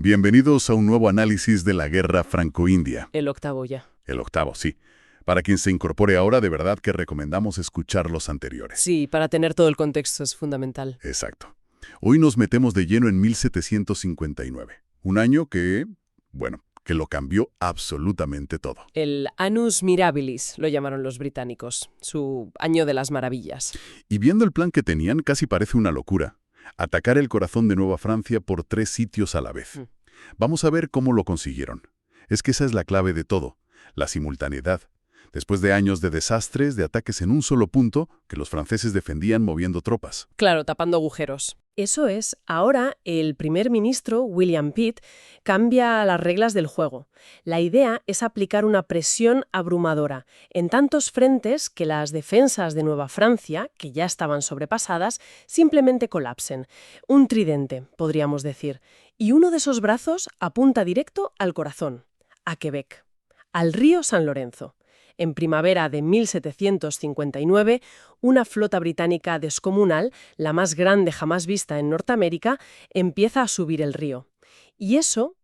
Bienvenidos a un nuevo análisis de la guerra franco-india. El octavo ya. El octavo, sí. Para quien se incorpore ahora, de verdad que recomendamos escuchar los anteriores. Sí, para tener todo el contexto es fundamental. Exacto. Hoy nos metemos de lleno en 1759. Un año que lo cambió absolutamente todo. El Annus Mirabilis lo llamaron los británicos, su año de las maravillas. Y viendo el plan que tenían, casi parece una locura. Atacar el corazón de Nueva Francia por 3 sitios a la vez. Vamos a ver cómo lo consiguieron. Es que esa es la clave de todo, la simultaneidad. Después de años de desastres, de ataques en un solo punto, que los franceses defendían moviendo tropas. Claro, tapando agujeros. Eso es, ahora el primer ministro, William Pitt, cambia las reglas del juego. La idea es aplicar una presión abrumadora en tantos frentes que las defensas de Nueva Francia, que ya estaban sobrepasadas, simplemente colapsen. Un tridente, podríamos decir. Y uno de esos brazos apunta directo al corazón, a Quebec, al río San Lorenzo. En primavera de 1759, una flota británica descomunal, la más grande jamás vista en Norteamérica, empieza a subir el río. Y eso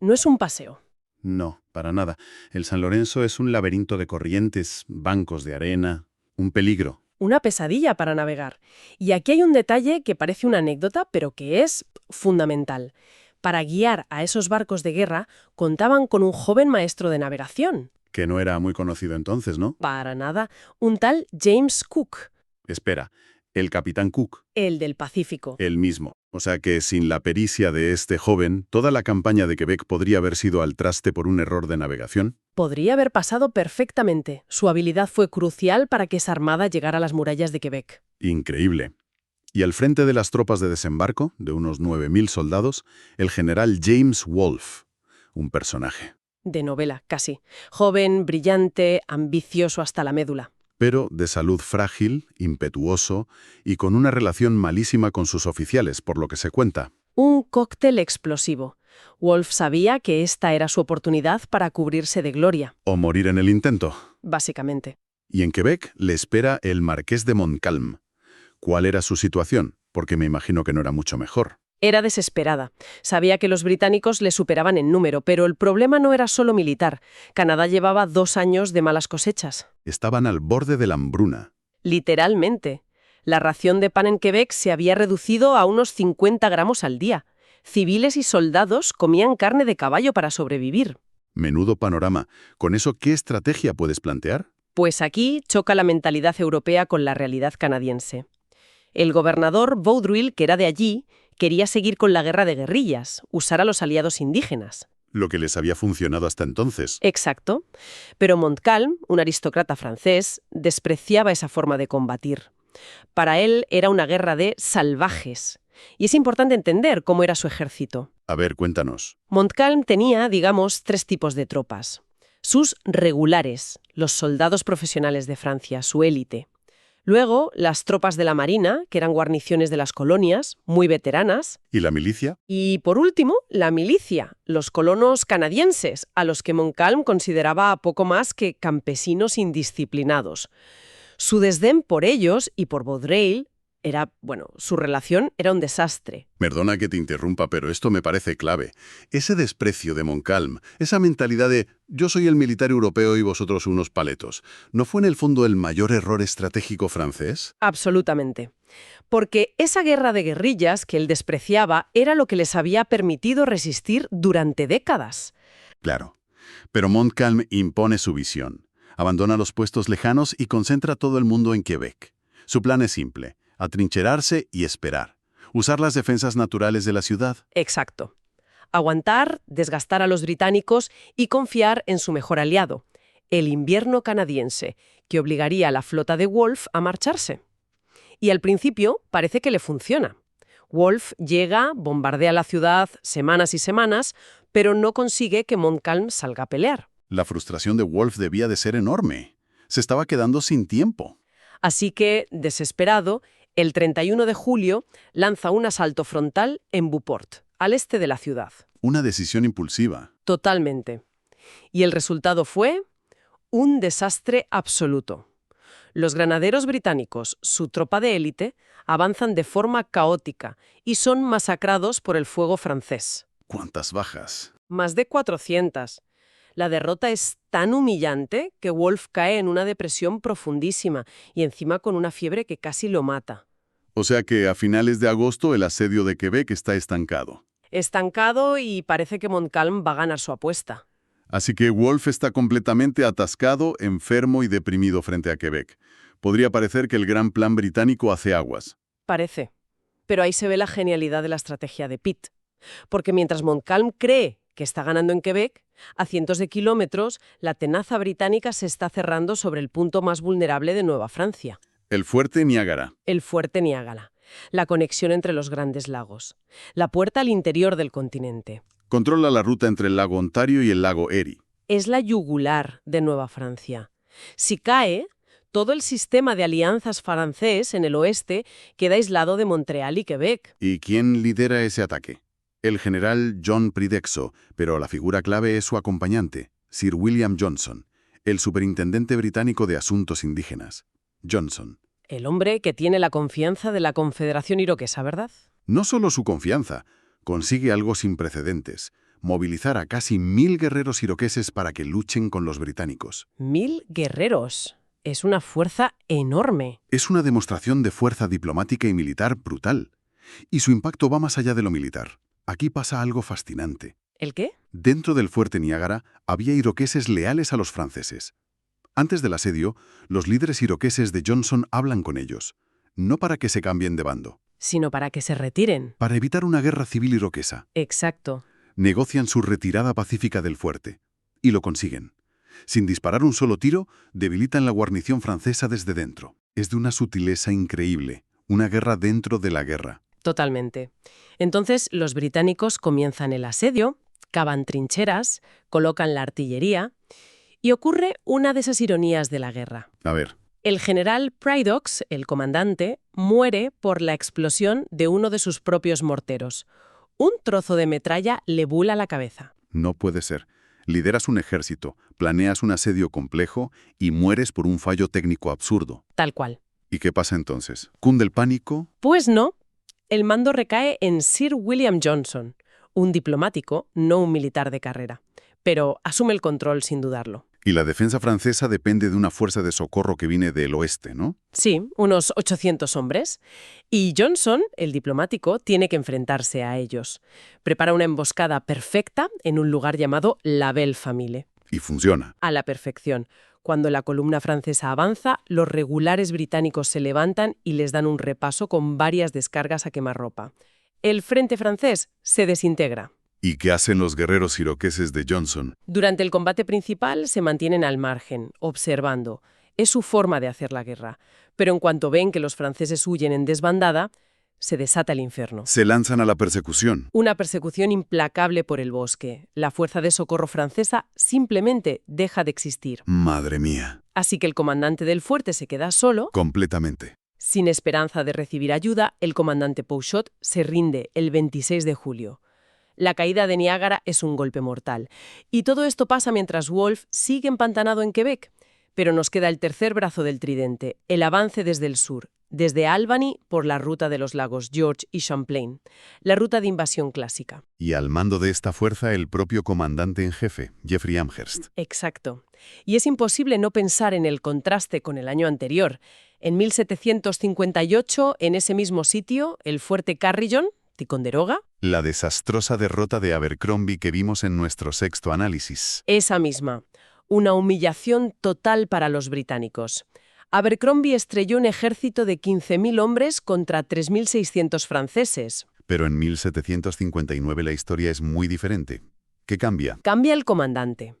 no es un paseo. No, para nada. El San Lorenzo es un laberinto de corrientes, bancos de arena, un peligro. Una pesadilla para navegar. Y aquí hay un detalle que parece una anécdota, pero que es fundamental. Para guiar a esos barcos de guerra, contaban con un joven maestro de navegación. Que no era muy conocido entonces, ¿no? Para nada. Un tal James Cook. Espera, el capitán Cook. El del Pacífico. El mismo. O sea que sin la pericia de este joven, toda la campaña de Quebec podría haber sido al traste por un error de navegación. Podría haber pasado perfectamente. Su habilidad fue crucial para que esa armada llegara a las murallas de Quebec. Increíble. Y al frente de las tropas de desembarco, de unos 9.000 soldados, el general James Wolfe, un personaje. De novela, casi. Joven, brillante, ambicioso hasta la médula. Pero de salud frágil, impetuoso y con una relación malísima con sus oficiales, por lo que se cuenta. Un cóctel explosivo. Wolfe sabía que esta era su oportunidad para cubrirse de gloria. O morir en el intento. Básicamente. Y en Quebec le espera el marqués de Montcalm. ¿Cuál era su situación? Porque me imagino que no era mucho mejor. Era desesperada. Sabía que los británicos le superaban en número, pero el problema no era solo militar. Canadá llevaba 2 años de malas cosechas. Estaban al borde de la hambruna. Literalmente. La ración de pan en Quebec se había reducido a unos 50 gramos al día. Civiles y soldados comían carne de caballo para sobrevivir. Menudo panorama. ¿Con eso qué estrategia puedes plantear? Pues aquí choca la mentalidad europea con la realidad canadiense. El gobernador Vaudreuil, que era de allí, quería seguir con la guerra de guerrillas, usar a los aliados indígenas. Lo que les había funcionado hasta entonces. Exacto. Pero Montcalm, un aristócrata francés, despreciaba esa forma de combatir. Para él era una guerra de salvajes. Y es importante entender cómo era su ejército. A ver, cuéntanos. Montcalm tenía, digamos, 3 tipos de tropas. Sus regulares, los soldados profesionales de Francia, su élite. Luego, las tropas de la Marina, que eran guarniciones de las colonias, muy veteranas. ¿Y la milicia? Y, por último, la milicia, los colonos canadienses, a los que Montcalm consideraba poco más que campesinos indisciplinados. Su desdén por ellos y por Vaudreuil su relación era un desastre. Perdona que te interrumpa, pero esto me parece clave. Ese desprecio de Montcalm, esa mentalidad de yo soy el militar europeo y vosotros unos paletos, ¿no fue en el fondo el mayor error estratégico francés? Absolutamente. Porque esa guerra de guerrillas que él despreciaba era lo que les había permitido resistir durante décadas. Claro. Pero Montcalm impone su visión. Abandona los puestos lejanos y concentra todo el mundo en Quebec. Su plan es simple: atrincherarse y esperar. Usar las defensas naturales de la ciudad. Exacto. Aguantar, desgastar a los británicos y confiar en su mejor aliado, el invierno canadiense, que obligaría a la flota de Wolfe a marcharse. Y al principio parece que le funciona. Wolfe llega, bombardea la ciudad semanas y semanas, pero no consigue que Montcalm salga a pelear. La frustración de Wolfe debía de ser enorme. Se estaba quedando sin tiempo. Así que, desesperado, el 31 de julio lanza un asalto frontal en Beauport, al este de la ciudad. Una decisión impulsiva. Totalmente. Y el resultado fue un desastre absoluto. Los granaderos británicos, su tropa de élite, avanzan de forma caótica y son masacrados por el fuego francés. ¿Cuántas bajas? Más de 400. La derrota es tan humillante que Wolfe cae en una depresión profundísima y encima con una fiebre que casi lo mata. O sea que a finales de agosto el asedio de Quebec está estancado. Estancado y parece que Montcalm va a ganar su apuesta. Así que Wolfe está completamente atascado, enfermo y deprimido frente a Quebec. Podría parecer que el gran plan británico hace aguas. Parece. Pero ahí se ve la genialidad de la estrategia de Pitt. Porque mientras Montcalm cree que está ganando en Quebec, a cientos de kilómetros, la tenaza británica se está cerrando sobre el punto más vulnerable de Nueva Francia. El fuerte Niágara. El fuerte Niágara. La conexión entre los grandes lagos. La puerta al interior del continente. Controla la ruta entre el lago Ontario y el lago Erie. Es la yugular de Nueva Francia. Si cae, todo el sistema de alianzas francés en el oeste queda aislado de Montreal y Quebec. ¿Y quién lidera ese ataque? El general John Pridexo, pero la figura clave es su acompañante, Sir William Johnson, el superintendente británico de asuntos indígenas. Johnson. El hombre que tiene la confianza de la Confederación Iroquesa, ¿verdad? No solo su confianza, consigue algo sin precedentes, movilizar a casi 1000 guerreros iroqueses para que luchen con los británicos. 1000 guerreros. Es una fuerza enorme. Es una demostración de fuerza diplomática y militar brutal. Y su impacto va más allá de lo militar. Aquí pasa algo fascinante. ¿El qué? Dentro del fuerte Niágara había iroqueses leales a los franceses. Antes del asedio, los líderes iroqueses de Johnson hablan con ellos, no para que se cambien de bando, Sino para que se retiren. para evitar una guerra civil iroquesa. Exacto. Negocian su retirada pacífica del fuerte. Y lo consiguen. Sin disparar un solo tiro, debilitan la guarnición francesa desde dentro. Es de una sutileza increíble. Una guerra dentro de la guerra. Totalmente. Entonces, los británicos comienzan el asedio, cavan trincheras, colocan la artillería, y ocurre una de esas ironías de la guerra. A ver, El general Priddox, el comandante, muere por la explosión de uno de sus propios morteros. Un trozo de metralla le bula la cabeza. no puede ser. Lideras un ejército, planeas un asedio complejo y mueres por un fallo técnico absurdo. Tal cual. ¿Y qué pasa entonces? ¿Cunde el pánico? Pues no. El mando recae en Sir William Johnson, un diplomático, no un militar de carrera. Pero asume el control sin dudarlo. Y la defensa francesa depende de una fuerza de socorro que viene del oeste, ¿no? Sí, unos 800 hombres. Y Johnson, el diplomático, tiene que enfrentarse a ellos. Prepara una emboscada perfecta en un lugar llamado La Belle Famille. Y funciona. A la perfección. Cuando la columna francesa avanza, los regulares británicos se levantan y les dan un repaso con varias descargas a quemarropa. El frente francés se desintegra. ¿Y qué hacen los guerreros iroqueses de Johnson? Durante el combate principal se mantienen al margen, observando. Es su forma de hacer la guerra. Pero en cuanto ven que los franceses huyen en desbandada, se desata el infierno. Se lanzan a la persecución. Una persecución implacable por el bosque. La fuerza de socorro francesa simplemente deja de existir. Madre mía. Así que el comandante del fuerte se queda solo. Completamente. Sin esperanza de recibir ayuda, el comandante Pouchot se rinde el 26 de julio. La caída de Niágara es un golpe mortal. Y todo esto pasa mientras Wolfe sigue empantanado en Quebec. Pero nos queda el tercer brazo del tridente, el avance desde el sur, desde Albany por la ruta de los lagos George y Champlain, la ruta de invasión clásica. Y al mando de esta fuerza el propio comandante en jefe, Jeffrey Amherst. Exacto. Y es imposible no pensar en el contraste con el año anterior. En 1758, en ese mismo sitio, el fuerte Carillon, Ticonderoga, La desastrosa derrota de Abercrombie que vimos en nuestro sexto análisis. esa misma. Una humillación total para los británicos. Abercrombie estrelló un ejército de 15.000 hombres contra 3.600 franceses. Pero en 1759 la historia es muy diferente. ¿Qué cambia? Cambia el comandante.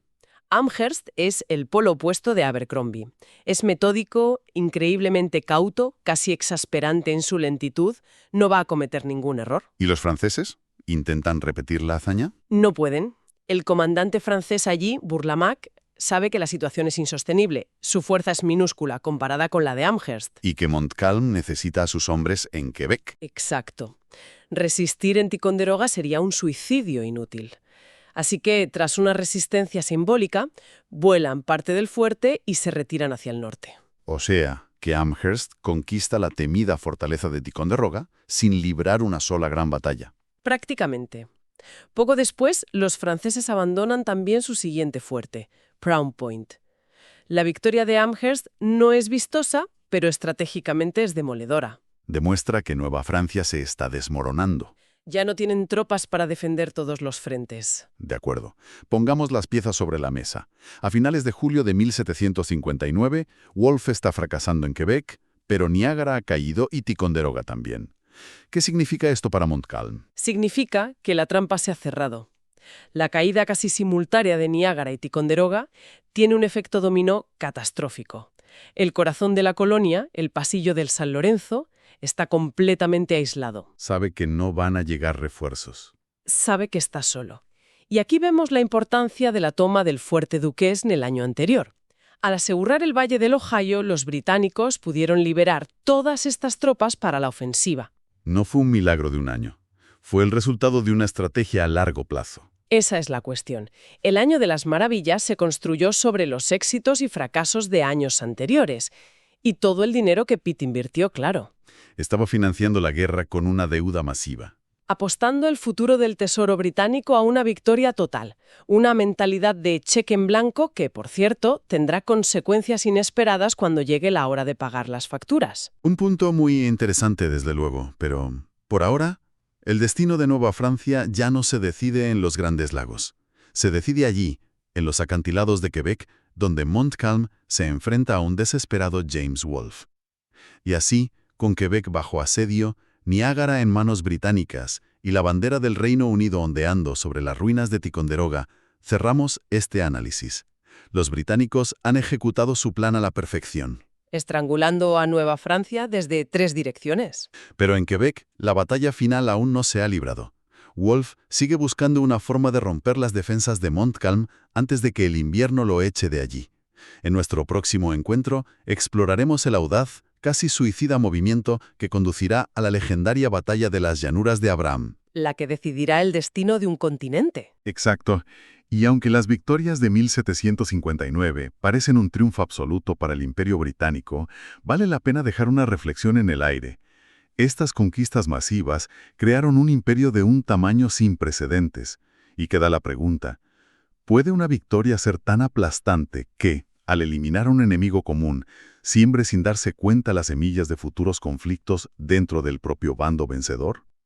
Amherst es el polo opuesto de Abercrombie. Es metódico, increíblemente cauto, casi exasperante en su lentitud, no va a cometer ningún error. ¿Y los franceses? ¿Intentan repetir la hazaña? No pueden. El comandante francés allí, Bourlamaque, sabe que la situación es insostenible. Su fuerza es minúscula comparada con la de Amherst. Y que Montcalm necesita a sus hombres en Quebec. Exacto. Resistir en Ticonderoga sería un suicidio inútil. Así que, tras una resistencia simbólica, vuelan parte del fuerte y se retiran hacia el norte. O sea, que Amherst conquista la temida fortaleza de Ticonderoga sin librar una sola gran batalla. Prácticamente. Poco después, los franceses abandonan también su siguiente fuerte, Crown Point. La victoria de Amherst no es vistosa, pero estratégicamente es demoledora. Demuestra que Nueva Francia se está desmoronando. Ya no tienen tropas para defender todos los frentes. De acuerdo. Pongamos las piezas sobre la mesa. A finales de julio de 1759, Wolfe está fracasando en Quebec, pero Niágara ha caído y Ticonderoga también. ¿Qué significa esto para Montcalm? Significa que la trampa se ha cerrado. La caída casi simultánea de Niágara y Ticonderoga tiene un efecto dominó catastrófico. El corazón de la colonia, el pasillo del San Lorenzo, está completamente aislado. Sabe que no van a llegar refuerzos. Sabe que está solo. Y aquí vemos la importancia de la toma del Fuerte Duquesne en el año anterior. Al asegurar el Valle del Ohio, los británicos pudieron liberar todas estas tropas para la ofensiva. No fue un milagro de un año. Fue el resultado de una estrategia a largo plazo. Esa es la cuestión. El Año de las Maravillas se construyó sobre los éxitos y fracasos de años anteriores. Y todo el dinero que Pitt invirtió, claro. Estaba financiando la guerra con una deuda masiva. Apostando el futuro del tesoro británico a una victoria total. Una mentalidad de cheque en blanco que, por cierto, tendrá consecuencias inesperadas cuando llegue la hora de pagar las facturas. Un punto muy interesante, desde luego, pero por ahora, el destino de Nueva Francia ya no se decide en los Grandes Lagos. Se decide allí, en los acantilados de Quebec, donde Montcalm se enfrenta a un desesperado James Wolfe. Y así, con Quebec bajo asedio, Niágara en manos británicas y la bandera del Reino Unido ondeando sobre las ruinas de Ticonderoga, cerramos este análisis. Los británicos han ejecutado su plan a la perfección. Estrangulando a Nueva Francia desde 3 direcciones. Pero en Quebec, la batalla final aún no se ha librado. Wolfe sigue buscando una forma de romper las defensas de Montcalm antes de que el invierno lo eche de allí. En nuestro próximo encuentro, exploraremos el audaz, casi suicida movimiento que conducirá a la legendaria batalla de las Llanuras de Abraham. La que decidirá el destino de un continente. Exacto. Y aunque las victorias de 1759 parecen un triunfo absoluto para el Imperio Británico, vale la pena dejar una reflexión en el aire. Estas conquistas masivas crearon un imperio de un tamaño sin precedentes. Y queda la pregunta, ¿puede una victoria ser tan aplastante que, al eliminar a un enemigo común, siembre sin darse cuenta las semillas de futuros conflictos dentro del propio bando vencedor?